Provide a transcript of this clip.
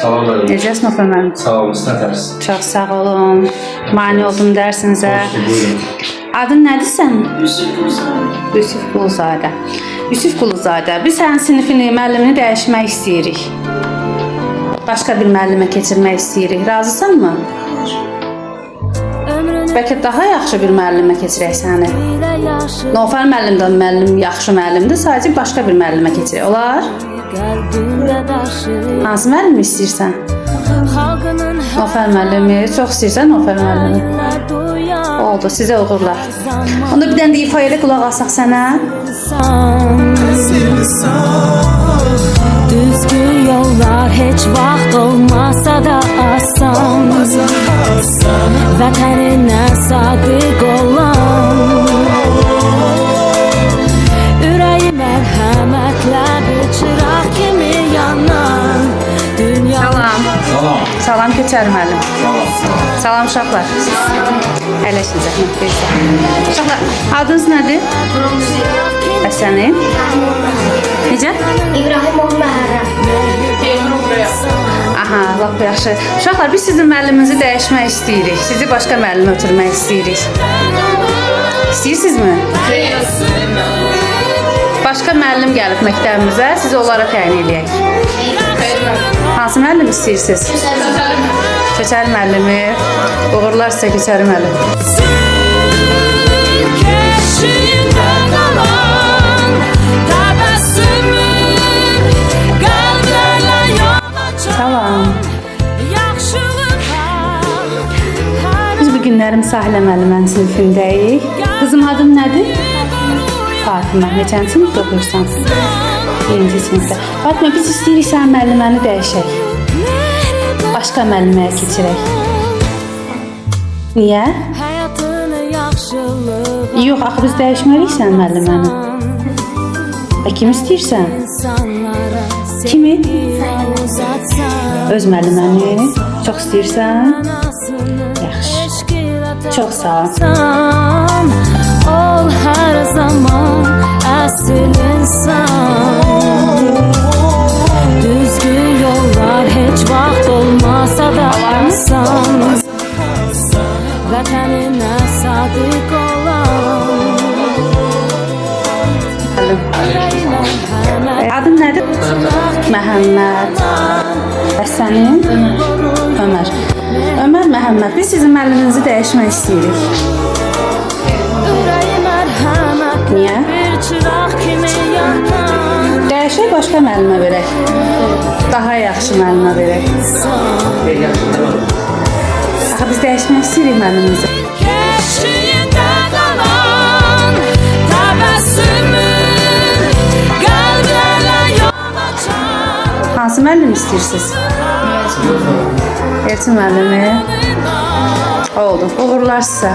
Salam müəllim. Necəsiz Nofər müəllim? Sağ olun, siz nətərsiniz? Çox sağ olun. Mane oldum dərsinizə. Buyurun. Adın nədir sənin? Yusuf Quluzadə. Yusuf Quluzadə. Biz sənin sinifini, müəllimini dəyişmək istəyirik. Başqa bir müəllimə keçirmək istəyirik. Razısanmı? Bəlkə daha yaxşı bir müəllimə keçirək səni. Nofər müəllim də yaxşı müəllimdir, sadəcə başqa bir müəllimə keçirək. Olar? Hansı müəllimi istəyirsən? Nofər müəllimi. Çox istəyirsən Nofər müəllimi? Oldu, sizə uğurlar. Onda bir dənə də ifayəli qulaq asaq sənə. Düzgün yollar heç vaxt olmasa da asan, vətəninə sadiq olan, ürəyi mərhəmətlə bir çıraq kimi yanan dünya. Salam. Salam. Salam Keçər müəllim. Salam. Salam uşaqlar. Əyləşin zəhmət verirsə. Uşaqlar, adınız nədir? Sənin? Necə? İbrahimov Məhərrəm. Aha, lap yaxşı. Uşaqlar, biz sizin müəlliminizi dəyişmək istəyirik. Sizi başqa müəllimə ötürmək istəyirik. İstəyirsinizmi? Başqa müəllim gəlib məktəbimizə, sizi onlara təyin edək. Hansı müəllim istəyirsiniz? Keçər müəllimi. Uğurlar sizə Keçər müəllim. Salam. Biz bu günlərim Sahilə müəllimənin sinifindəyik. Qızım adın nədir? Fatimə. Neçənci sinifdə oxuyursan? 1-ci sinifdə. Fatimə, biz istəyirik sən müəlliməni dəyişək. Başqa müəlliməyə keçirək. Niyə? Yox, axı biz dəyişməliyik sən müəlliməni. Kim istəyirsən? Kimi? Öz müəlliməni. Çox istəyirsən? Yaxşı. Çox sağ ol. Ol hər zaman əsl insan. Düzgün yollar heç vaxt olmasa da asan, vətəninə sadiq olan. Adın nədir? Məhəmməd. Bəs sənin? Ömər. Ömər Məhəmməd, biz sizin müəlliminizi dəyişmək istəyirik. Niyə? Dəyişək, başqa müəllimə verək. Daha yaxşı müəllimə verək. Axı biz dəyişmək istəyirik müəllimimizi. Hansı müəllim istəyirsiniz? Elçin müəllimi. Oldu. Uğurlar sizə.